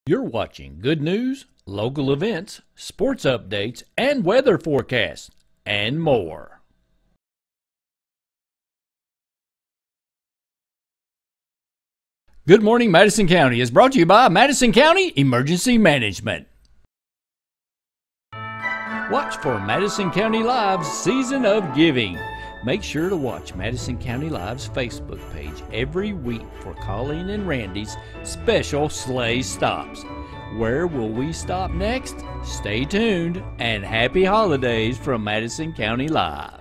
You're watching good news, local events, sports updates, and weather forecasts, and more. Good Morning Madison County is brought to you by Madison County Emergency Management. Watch for Madison County Live's Season of Giving. Make sure to watch Madison County Live's Facebook page every week for Colleen and Randy's special sleigh stops. Where will we stop next? Stay tuned, and happy holidays from Madison County Live.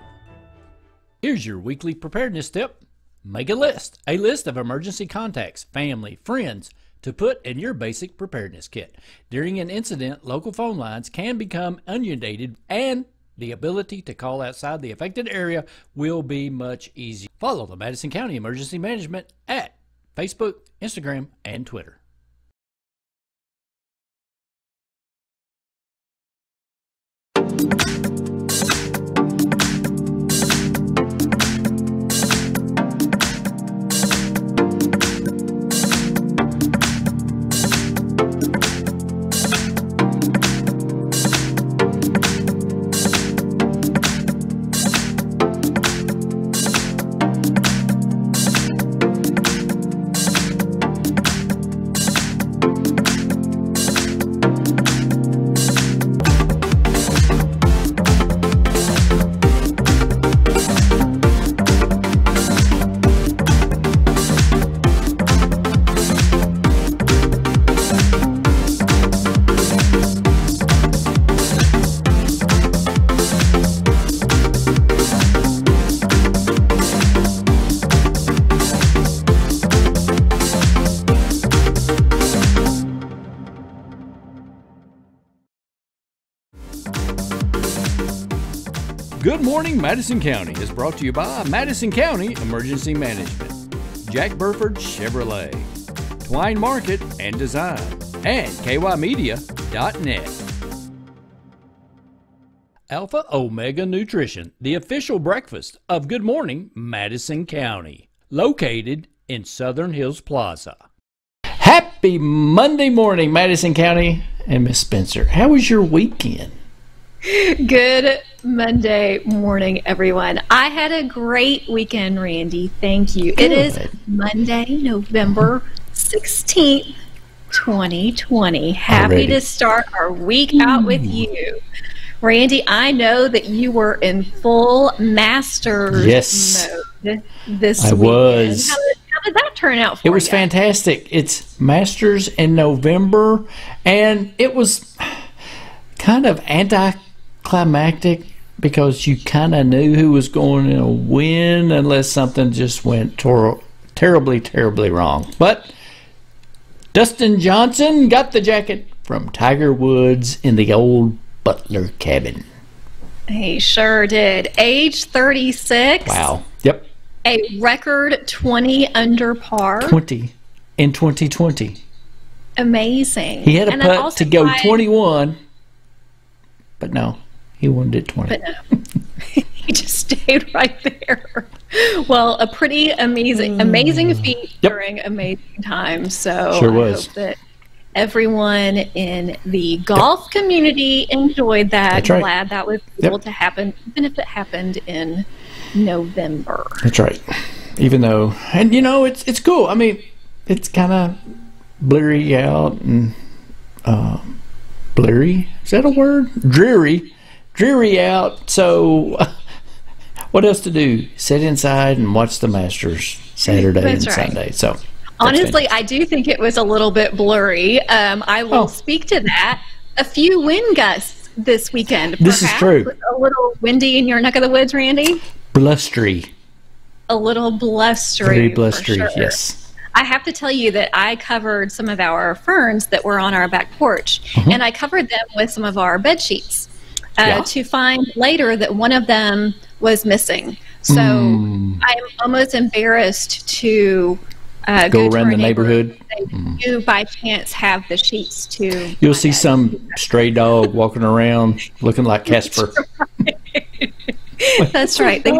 Here's your weekly preparedness tip. Make a list of emergency contacts, family, friends, to put in your basic preparedness kit. During an incident, local phone lines can become inundated, and the ability to call outside the affected area will be much easier. Follow the Madison County Emergency Management at Facebook, Instagram, and Twitter. Good Morning Madison County is brought to you by Madison County Emergency Management, Jack Burford Chevrolet, Twine Market and Design, and kymedia.net. Alpha Omega Nutrition, the official breakfast of Good Morning Madison County, located in Southern Hills Plaza. Happy Monday morning, Madison County. And Miss Spencer, how was your weekend? Good Monday morning, everyone. I had a great weekend, Randy. Thank you. Good. It is Monday, November 16th, 2020. Happy to start our week out with you. Randy, I know that you were in full Masters mode this weekend. Was. How did that turn out for you? It was fantastic. It's Masters in November, and it was kind of anticlimactic because you kind of knew who was going to win unless something just went terribly wrong. But Dustin Johnson got the jacket from Tiger Woods in the old Butler cabin. He sure did. Age 36. Wow. Yep. A record 20 under par. 20 in 2020. Amazing. He had a putt to go 21, but no, he wanted it 20. But no, he just stayed right there. Well, a pretty amazing feat during amazing times. So sure I hope that everyone in the golf community enjoyed that. That's right. Glad that was able to happen, even if it happened in November. That's right. Even though, and you know, it's cool. I mean, it's kind of blurry out and blurry. Is that a word? Dreary out. So, what else to do? Sit inside and watch the Masters Saturday and Sunday. So, honestly, I do think it was a little bit blurry. I will speak to that. A few wind gusts this weekend. This is true. A little windy in your neck of the woods, Randy. Blustery. A little blustery. Very blustery, for sure. yes. I have to tell you that I covered some of our ferns that were on our back porch, and I covered them with some of our bed sheets to find later that one of them was missing. So I'm almost embarrassed to go around the neighborhood. You by chance have the sheets to. You'll see some stray dog walking around looking like Casper. That's right. They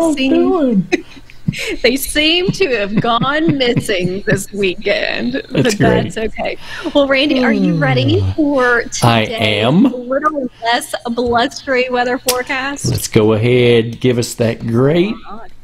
They seem to have gone missing this weekend, That's but that's okay. Well, Randy, are you ready for I today's am. a little less blustery weather forecast? Let's go ahead. Give us that great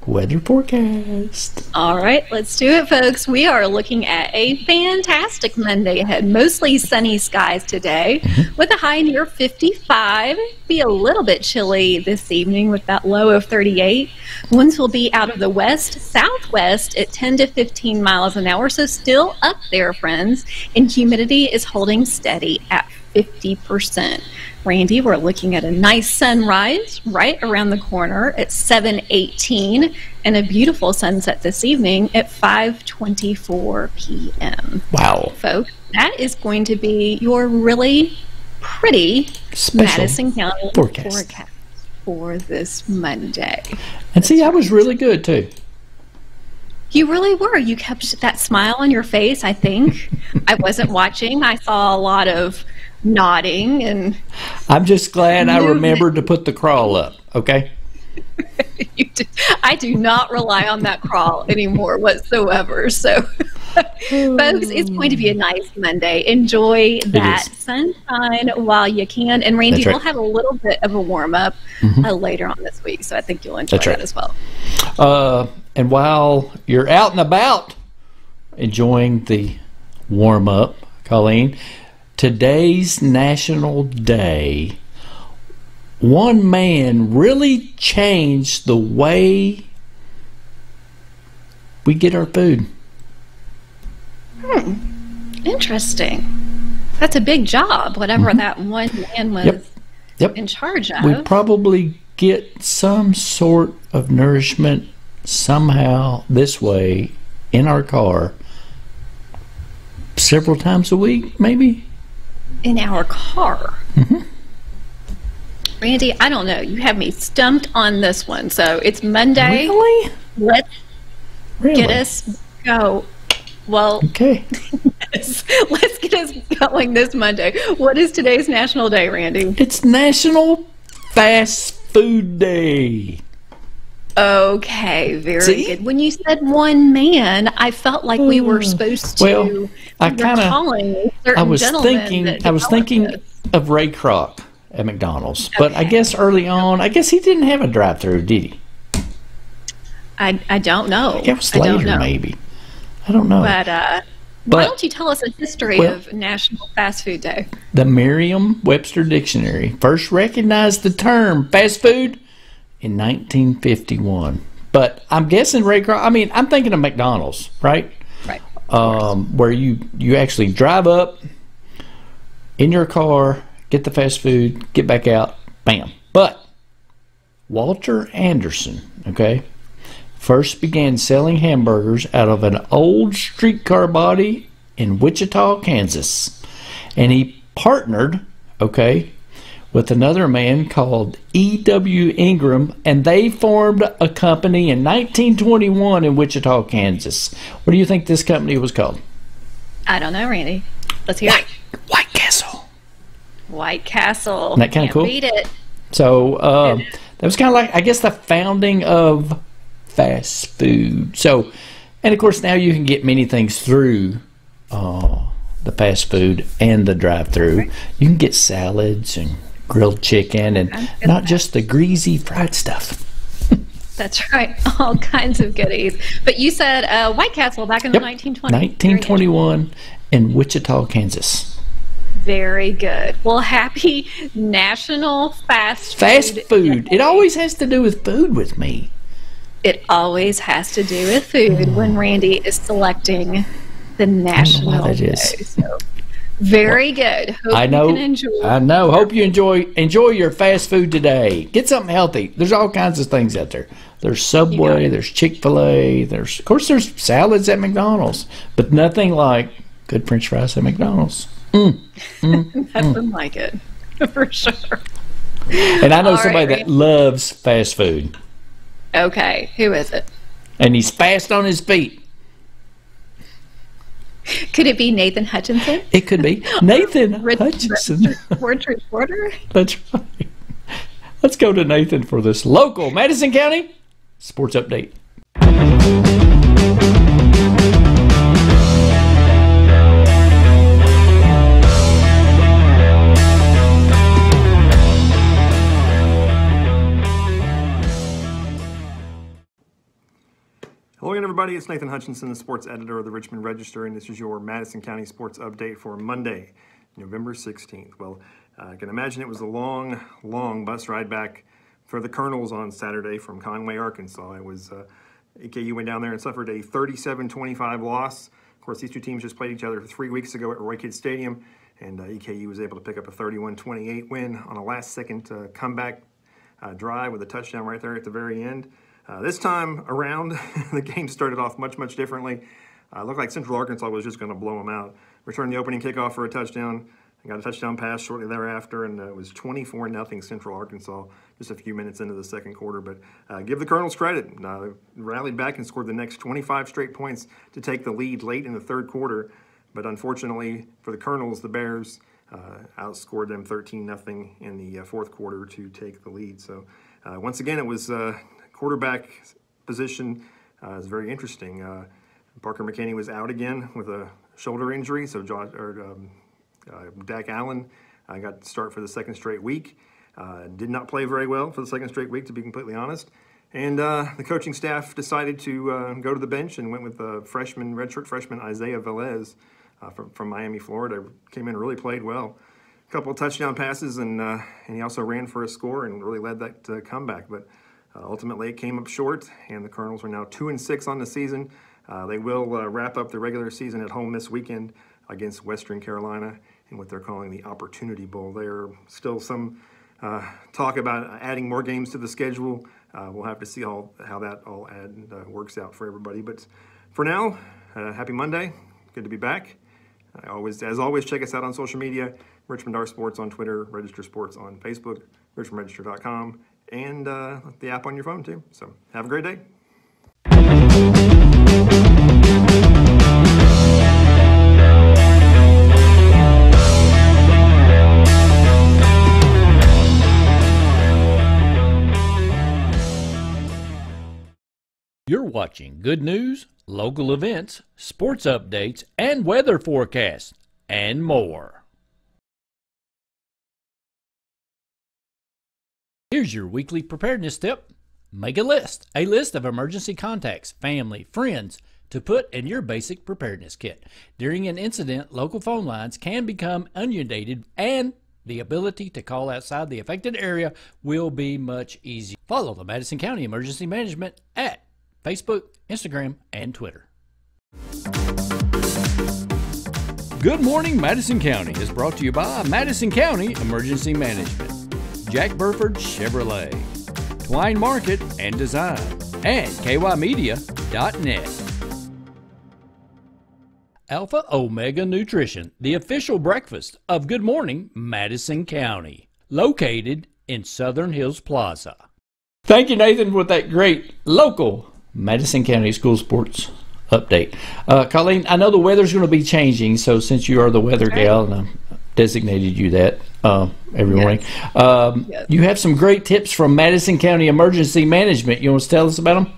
weather forecast. All right, let's do it, folks. We are looking at a fantastic Monday ahead. Mostly sunny skies today with a high near 55. Be a little bit chilly this evening with that low of 38. Winds will be out of the west, southwest at 10 to 15 miles an hour, so still up there, friends. And humidity is holding steady at 50%. Randy, we're looking at a nice sunrise right around the corner at 7:18 and a beautiful sunset this evening at 5:24 p.m. Wow. Folks, that is going to be your really pretty Special Madison County forecast for this Monday. And see, I was really good too. You really were. You kept that smile on your face, I think. I wasn't watching. I saw a lot of nodding and I'm just glad I remembered to put the crawl up, okay? I do not rely on that crawl anymore whatsoever. So, folks, it's going to be a nice Monday. Enjoy that sunshine while you can. And Randy, we'll have a little bit of a warm-up later on this week, so I think you'll enjoy that as well. And while you're out and about enjoying the warm-up, Colleen, today's National Day, one man really changed the way we get our food. Interesting. That's a big job, whatever that one man was in charge of. We probably get some sort of nourishment somehow this way in our car several times a week, maybe? In our car? Randy, I don't know. You have me stumped on this one. So it's Monday. Really? Let's get us go. Well, okay. Yes, let's get us going this Monday. What is today's National Day, Randy? It's National Fast Food Day. Okay, very good. When you said one man, I felt like we were supposed to. Well, I was thinking of Ray Kroc at McDonald's, but I guess early on, I guess he didn't have a drive-through, did he? I don't know. It was later, maybe. I don't know. But why don't you tell us a history of National Fast Food Day? The Merriam-Webster Dictionary first recognized the term fast food in 1951. But I'm guessing Ray Kroc, I mean, I'm thinking of McDonald's, right? Right. Where you actually drive up in your car, get the fast food, get back out, bam. But Walter Anderson, okay, first began selling hamburgers out of an old streetcar body in Wichita, Kansas. And he partnered, okay, with another man called E.W. Ingram, and they formed a company in 1921 in Wichita, Kansas. What do you think this company was called? I don't know, Randy. Let's hear it. White Castle. White Castle. Isn't that kind of cool? Beat it. So that was kind of like, I guess, the founding of fast food. So, and of course, now you can get many things through the fast food and the drive-through. You can get salads and grilled chicken and not just the greasy fried stuff. That's right. All kinds of goodies. But you said White Castle back in the 1920s. 1921 in Wichita, Kansas. Very good. Well, happy National Fast Food. It always has to do with food with me. It always has to do with food when Randy is selecting the National Day. So, very good. Hope I know. You can enjoy. I know. Hope you enjoy your fast food today. Get something healthy. There's all kinds of things out there. There's Subway. There's Chick-fil-A. Of course, there's salads at McDonald's, but nothing like good French fries at McDonald's. Nothing like it, for sure. And I know somebody that loves fast food. Okay, who is it? And he's fast on his feet. Could it be Nathan Hutchinson? It could be Nathan Hutchinson. Sports reporter. That's right. Let's go to Nathan for this local Madison County sports update. Hello again, everybody. It's Nathan Hutchinson, the sports editor of the Richmond Register, and this is your Madison County sports update for Monday, November 16th. Well, I can imagine it was a long, long bus ride back for the Colonels on Saturday from Conway, Arkansas. It was EKU went down there and suffered a 37-25 loss. Of course, these two teams just played each other 3 weeks ago at Roy Kidd Stadium, and EKU was able to pick up a 31-28 win on a last-second comeback drive with a touchdown right there at the very end. This time around, the game started off much, much differently. Looked like Central Arkansas was just going to blow them out. Returned the opening kickoff for a touchdown. Got a touchdown pass shortly thereafter, and it was 24-0 Central Arkansas just a few minutes into the second quarter. But give the Colonels credit. They rallied back and scored the next 25 straight points to take the lead late in the third quarter. But unfortunately for the Colonels, the Bears outscored them 13-0 in the fourth quarter to take the lead. So once again, it was quarterback position is very interesting. Parker McKinney was out again with a shoulder injury, so Dak Allen got to start for the second straight week. Did not play very well for the second straight week, to be completely honest. And the coaching staff decided to go to the bench and went with the redshirt freshman Isaiah Velez from Miami, Florida. Came in and really played well. A couple of touchdown passes, and he also ran for a score and really led that comeback. But ultimately, it came up short, and the Colonels are now 2-6 on the season. They will wrap up the regular season at home this weekend against Western Carolina in what they're calling the Opportunity Bowl. There are still some talk about adding more games to the schedule. We'll have to see how that all works out for everybody. But for now, happy Monday. Good to be back. As always, check us out on social media. Richmond R Sports on Twitter, Register Sports on Facebook, richmondregister.com, and the app on your phone too. So have a great day. You're watching good news, local events, sports updates, and weather forecasts, and more. Here's your weekly preparedness tip. Make a list of emergency contacts, family, friends, to put in your basic preparedness kit. During an incident, local phone lines can become inundated, and the ability to call outside the affected area will be much easier. Follow the Madison County Emergency Management at Facebook, Instagram, and Twitter. Good Morning Madison County is brought to you by Madison County Emergency Management, Jack Burford Chevrolet, Twine Market and Design, and kymedia.net. Alpha Omega Nutrition, the official breakfast of Good Morning Madison County, located in Southern Hills Plaza. Thank you, Nathan, for that great local Madison County School Sports update. Colleen, I know the weather's going to be changing, so since you are the weather gal, and I designated you that every morning, you have some great tips from Madison County Emergency Management. You want to tell us about them?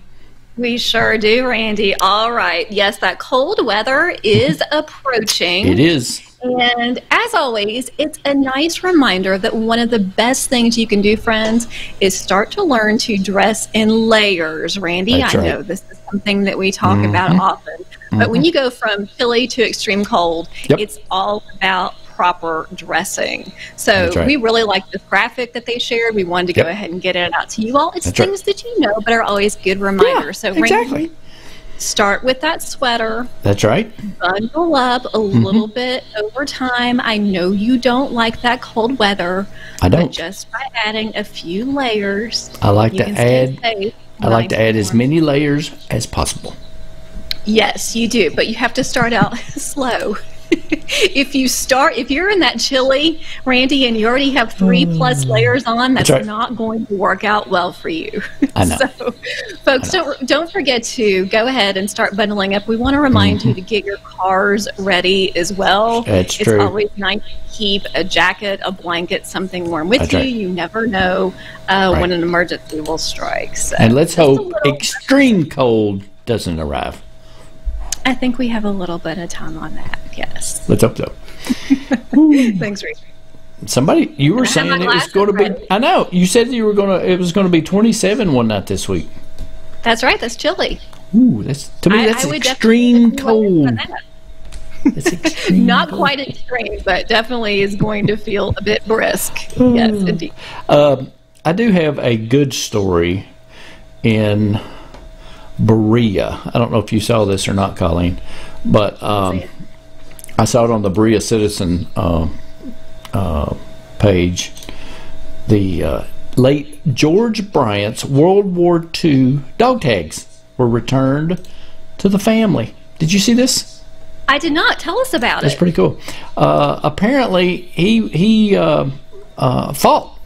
We sure do, Randy. All right. Yes, that cold weather is approaching. It is. And as always, it's a nice reminder that one of the best things you can do, friends, is start to learn to dress in layers. Randy, That's right. I know this is something that we talk about often. But when you go from chilly to extreme cold, it's all about proper dressing. So we really like this graphic that they shared. We wanted to go ahead and get it out to you all. It's things that you know, but are always good reminders. So Randy, start with that sweater. That's right. Bundle up a little bit over time. I know you don't like that cold weather. I don't. But just by adding a few layers, I like to add as many layers as possible. Yes, you do, but you have to start out slow. if you're in that chili, Randy, and you already have 3+ layers on, that's right. not going to work out well for you. I know. So, folks, don't forget to go ahead and start bundling up. We want to remind you to get your cars ready as well. That's it's true. always nice to keep a jacket, a blanket, something warm with That's you. right. You never know when an emergency will strike. So And let's just a hope little- extreme cold doesn't arrive. I think we have a little bit of time on that. Yes. Let's hope so. Thanks, Rachel. Somebody, you were I have saying my it was glasses going to be. ready. I know you said it was going to be 27 one night this week. That's right. That's chilly. Ooh, that's I would extreme definitely cold. That's extreme not cold. quite extreme, but definitely is going to feel a bit brisk. Yes, indeed. I do have a good story in Berea. I don't know if you saw this or not, Colleen, but I saw it on the Berea Citizen page. The late George Bryant's World War II dog tags were returned to the family. Did you see this? I did not. Tell us about That's it. pretty cool. Apparently, he fought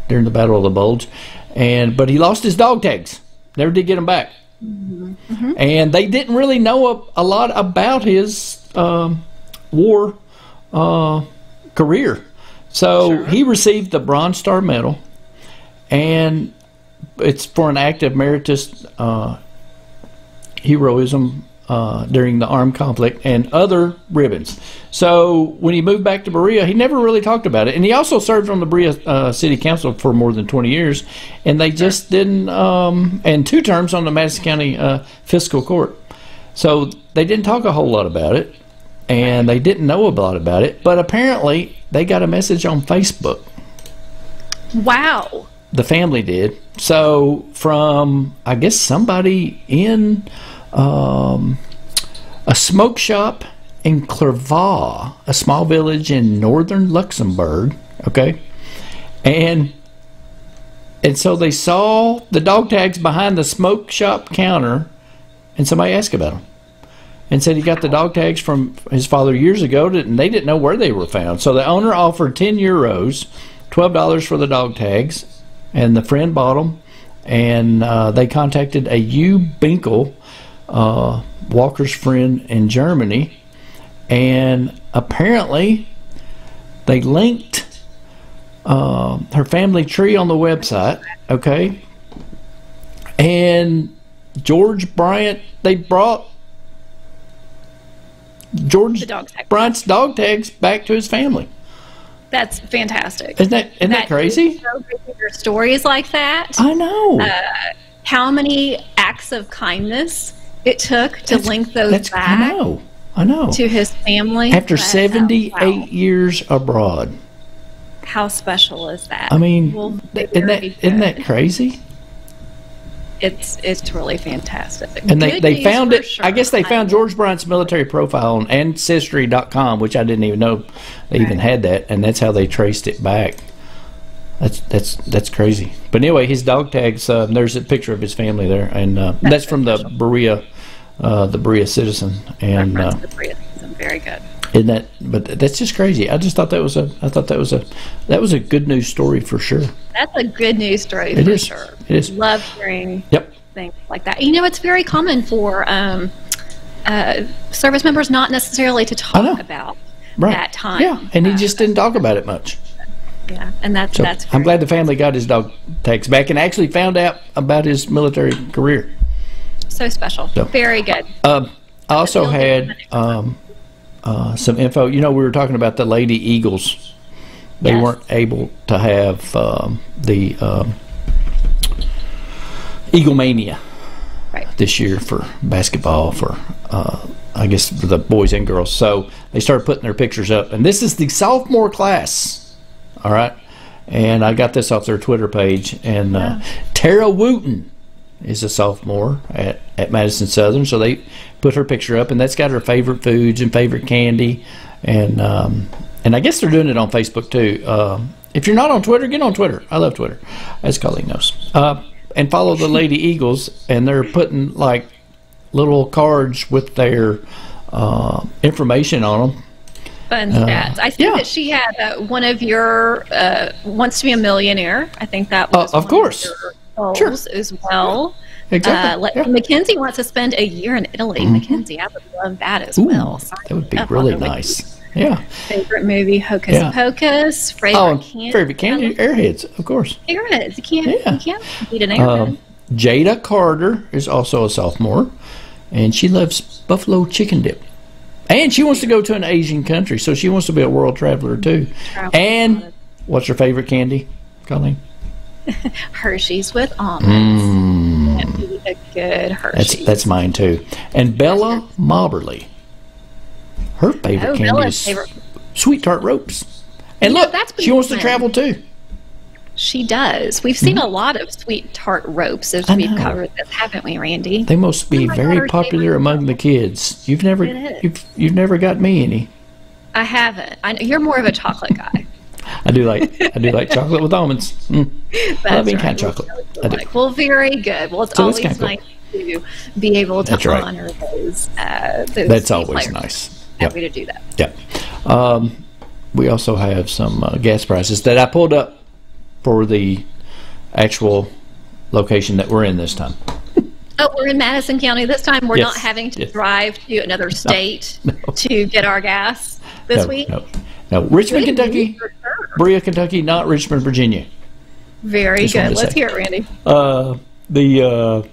during the Battle of the Bulge, but he lost his dog tags. Never did get them back. And they didn't really know a lot about his war career. So he received the Bronze Star Medal, and it's for an act of meritorious heroism during the armed conflict, and other ribbons. So when he moved back to Berea, he never really talked about it. And he also served on the Berea City Council for more than 20 years, and they just didn't, and 2 terms on the Madison County Fiscal Court. So they didn't talk a whole lot about it, and they didn't know a lot about it, but apparently they got a message on Facebook. Wow. The family did. So from, I guess, somebody in a smoke shop in Clervaux, a small village in northern Luxembourg, okay? And so they saw the dog tags behind the smoke shop counter, and somebody asked about them and said he got the dog tags from his father years ago, and they didn't know where they were found. So the owner offered 10 euros, $12 for the dog tags, and the friend bought them, and they contacted a U. Binkel, Walker's friend in Germany, and apparently they linked her family tree on the website, okay? And George Bryant, they brought George Bryant's dog tags back to his family. That's fantastic. Isn't that crazy? Is so good to hear stories like that. I know. How many acts of kindness it took to link those back I know. to his family. After But, 78 wow. years abroad. How special is that? I mean, Well, isn't that crazy? It's really fantastic. And Good they news found for it. sure. I guess they found George Bryant's military profile on Ancestry.com, which I didn't even know they even had that, and that's how they traced it back. That's crazy. But anyway, his dog tags. There's a picture of his family there, and that's from the Berea Citizen. And The Berea Citizen. Very good. isn't that? But that's just crazy. I just thought that was a good news story for sure. That's a good news story It for is. sure. It is. Love hearing Yep. things like that. You know, it's very common for service members not necessarily to I know. talk about Right. that time. Yeah, and he just didn't talk about it much. Yeah, and that's So that's. I'm very- glad the family got his dog tags back and actually found out about his military career. so special. So- Very good. I also had some info. You know, we were talking about the Lady Eagles. They Yes. weren't able to have the Eagle Mania Right. this year for basketball for I guess for the boys and girls. So they started putting their pictures up, and this is the sophomore class. All right, and I got this off their Twitter page. And Tara Wooten is a sophomore at Madison Southern, so they put her picture up, and that's got her favorite foods and favorite candy, and I guess they're doing it on Facebook too. If you're not on Twitter, get on Twitter. I love Twitter, as Colleen knows. And follow the Lady Eagles, and they're putting like little cards with their information on them Fun stats. I see that she had one of your wants to be a millionaire. I think that was of course. Of your goals as well. Exactly. Mackenzie wants to spend a year in Italy. Mackenzie, I would love that as well. That would be really nice. Yeah. Favorite movie, Hocus Pocus. Favorite candy. Favorite candy, Airheads, of course. Airheads. You can't beat an Airhead. Jada Carter is also a sophomore, and she loves buffalo chicken dip. And she wants to go to an Asian country, so she wants to be a world traveler too. And what's her favorite candy, Colleen? Hershey's with almonds. That'd be a good Hershey's. That's mine too. And Bella Mobberly, her favorite candy is sweet tart ropes. And look, she wants to travel too. She does. We've seen a lot of sweet tart ropes as we've covered this, haven't we, Randy? They must be very popular among the kids. You've never got me any. I haven't. You're more of a chocolate guy. I do like chocolate with almonds. I love any kind of chocolate. I do. Well, very good. Well, it's always nice to be able to honor those. That's always nice. Happy to do that. Yeah. We also have some gas prices that I pulled up for the actual location that we're in this time. Oh, we're in Madison County this time. We're not having to drive to another state to get our gas this week. No, Richmond, Kentucky, Berea, Kentucky, not Richmond, Virginia. Very good. Let's hear it, Randy. The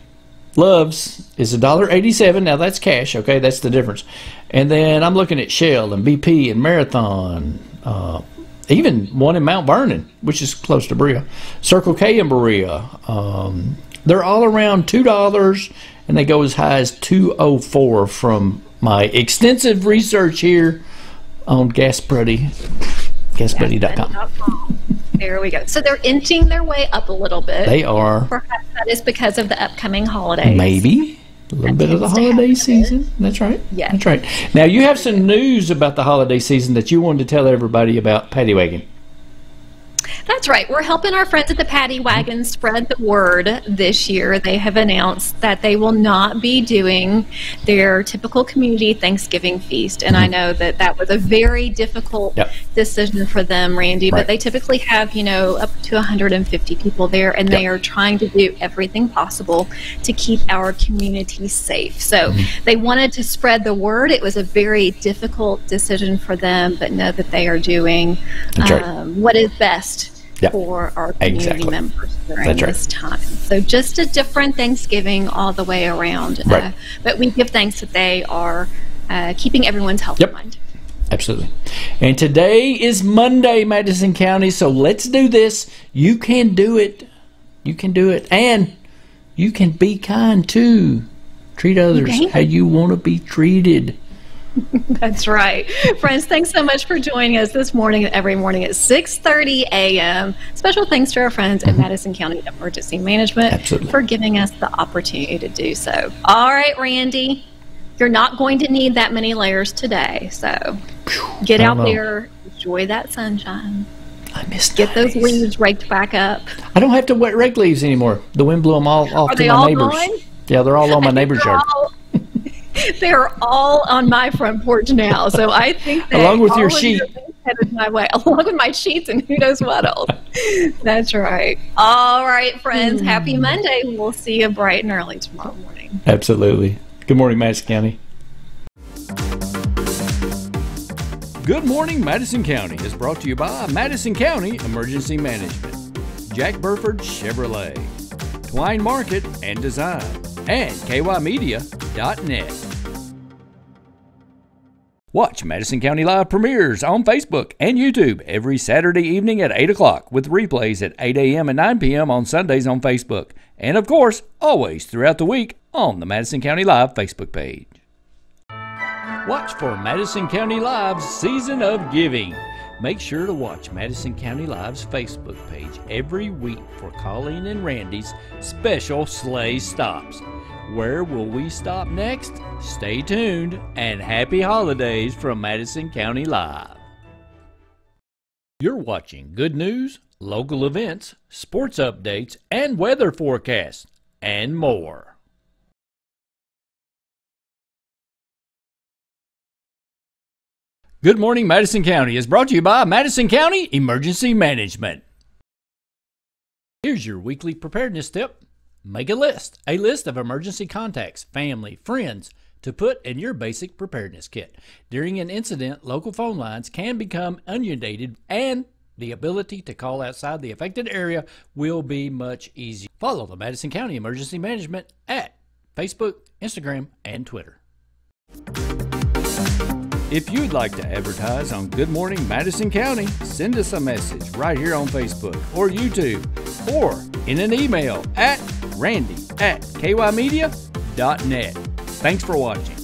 Love's is $1.87. Now that's cash, okay? That's the difference. And then I'm looking at Shell and BP and Marathon, even one in Mount Vernon, which is close to Berea. Circle K in Berea. They're all around $2, and they go as high as $2.04 from my extensive research here on GasBuddy.com. There we go. So they're inching their way up a little bit. They are. Perhaps that is because of the upcoming holidays. Maybe. A little bit of the holiday season. That's right. Yeah. That's right. Now, you have some news about the holiday season that you wanted to tell everybody about Paddy Wagon. That's right. We're helping our friends at the Paddy Wagon spread the word this year. They have announced that they will not be doing their typical community Thanksgiving feast. And I know that that was a very difficult decision for them, Randy, but they typically have, up to 150 people there, and they are trying to do everything possible to keep our community safe. So they wanted to spread the word. It was a very difficult decision for them, but know that they are doing what is best for our community members during this time. So just a different Thanksgiving all the way around. But we give thanks that they are keeping everyone's health in mind. Absolutely. And today is Monday, Madison County, so let's do this. You can do it. You can do it. And you can be kind too. Treat others how you want to be treated. That's right. Friends, thanks so much for joining us this morning and every morning at 6:30 a.m. Special thanks to our friends at Madison County Emergency Management for giving us the opportunity to do so. All right, Randy, you're not going to need that many layers today, so get out there, enjoy that sunshine. I missed Get those leaves raked back up. I don't have to rake leaves anymore. The wind blew them all off to my neighbors. Gone? Yeah, they're all on my neighbor's yard. They're all on my front porch now, so I think that along with your sheet headed my way, along with my sheets and who knows what else. That's right. All right, friends. Happy Monday. We'll see you bright and early tomorrow morning. Absolutely. Good morning, Madison County. Good Morning Madison County is brought to you by Madison County Emergency Management, Jack Burford Chevrolet, Twine Market and Design, and kymedia.net. Watch Madison County Live premieres on Facebook and YouTube every Saturday evening at 8 o'clock with replays at 8 a.m. and 9 p.m. on Sundays on Facebook. And of course, always throughout the week on the Madison County Live Facebook page. Watch for Madison County Live's Season of Giving. Make sure to watch Madison County Live's Facebook page every week for Colleen and Randy's special sleigh stops. Where will we stop next? Stay tuned, and happy holidays from Madison County Live. You're watching good news, local events, sports updates, and weather forecasts, and more. Good Morning Madison County is brought to you by Madison County Emergency Management. Here's your weekly preparedness tip. Make a list of emergency contacts, family, friends, to put in your basic preparedness kit. During an incident, local phone lines can become inundated and the ability to call outside the affected area will be much easier. Follow the Madison County Emergency Management at Facebook, Instagram, and Twitter. If you'd like to advertise on Good Morning Madison County, send us a message right here on Facebook or YouTube or in an email at randy@kymedia.net. Thanks for watching.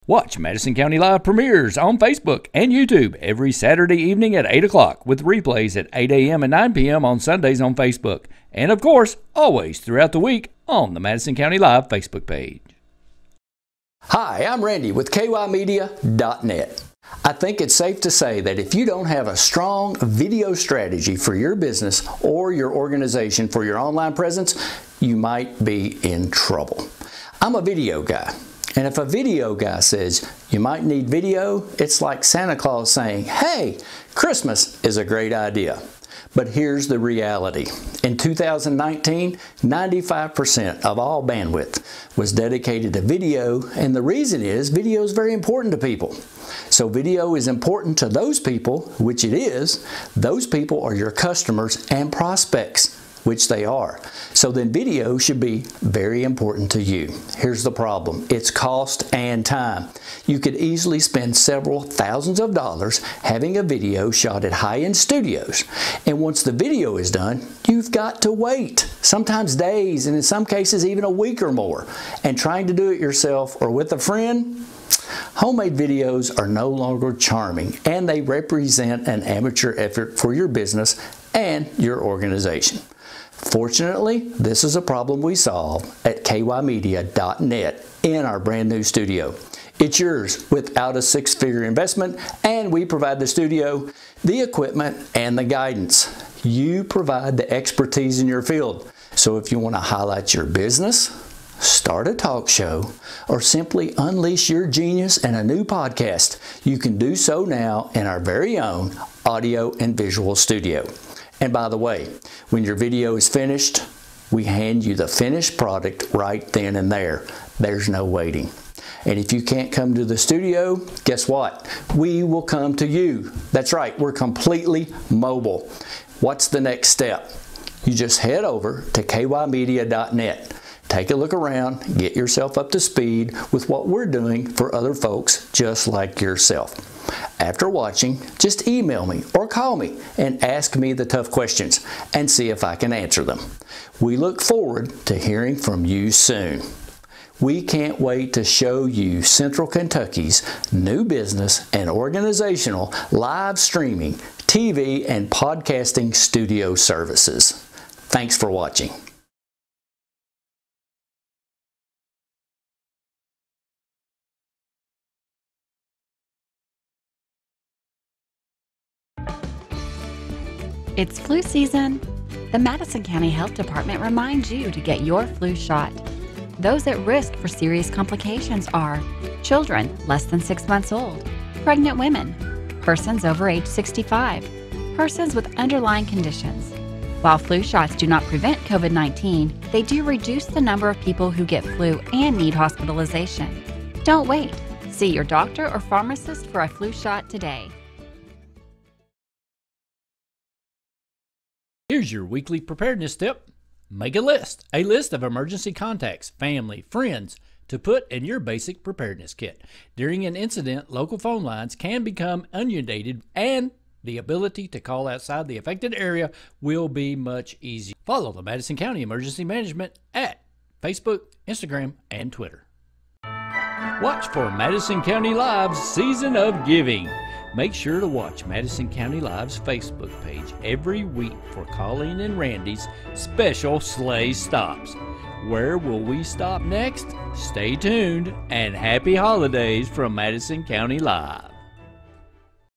Watch Madison County Live premieres on Facebook and YouTube every Saturday evening at 8 o'clock with replays at 8 a.m. and 9 p.m. on Sundays on Facebook. And of course, always throughout the week on the Madison County Live Facebook page. Hi, I'm Randy with kymedia.net. I think it's safe to say that if you don't have a strong video strategy for your business or your organization for your online presence, you might be in trouble. I'm a video guy, and if a video guy says you might need video, it's like Santa Claus saying, hey, Christmas is a great idea. But here's the reality. In 2019, 95% of all bandwidth was dedicated to video, and the reason is video is very important to people. So video is important to those people, which it is. Those people are your customers and prospects, which they are. So then video should be very important to you. Here's the problem. It's cost and time. You could easily spend several thousands of dollars having a video shot at high-end studios. And once the video is done, you've got to wait, sometimes days, and in some cases even a week or more. And trying to do it yourself or with a friend, homemade videos are no longer charming, and they represent an amateur effort for your business and your organization. Fortunately, this is a problem we solve at kymedia.net in our brand new studio. It's yours without a six-figure investment, and we provide the studio, the equipment, and the guidance. You provide the expertise in your field. So if you want to highlight your business, start a talk show, or simply unleash your genius in a new podcast, you can do so now in our very own audio and visual studio. And by the way, when your video is finished, we hand you the finished product right then and there. There's no waiting. And if you can't come to the studio, guess what? We will come to you. That's right, we're completely mobile. What's the next step? You just head over to kymedia.net. Take a look around, get yourself up to speed with what we're doing for other folks just like yourself. After watching, just email me or call me and ask me the tough questions and see if I can answer them. We look forward to hearing from you soon. We can't wait to show you Central Kentucky's new business and organizational live streaming, TV, and podcasting studio services. Thanks for watching. It's flu season. The Madison County Health Department reminds you to get your flu shot. Those at risk for serious complications are children less than 6 months old, pregnant women, persons over age 65, persons with underlying conditions. While flu shots do not prevent COVID-19, they do reduce the number of people who get flu and need hospitalization. Don't wait. See your doctor or pharmacist for a flu shot today. Here's your weekly preparedness tip. Make a list of emergency contacts, family, friends, to put in your basic preparedness kit. During an incident, local phone lines can become inundated and the ability to call outside the affected area will be much easier. Follow the Madison County Emergency Management at Facebook, Instagram, and Twitter. Watch for Madison County Live's Season of Giving. Make sure to watch Madison County Live's Facebook page every week for Colleen and Randy's special sleigh stops. Where will we stop next? Stay tuned, and happy holidays from Madison County Live.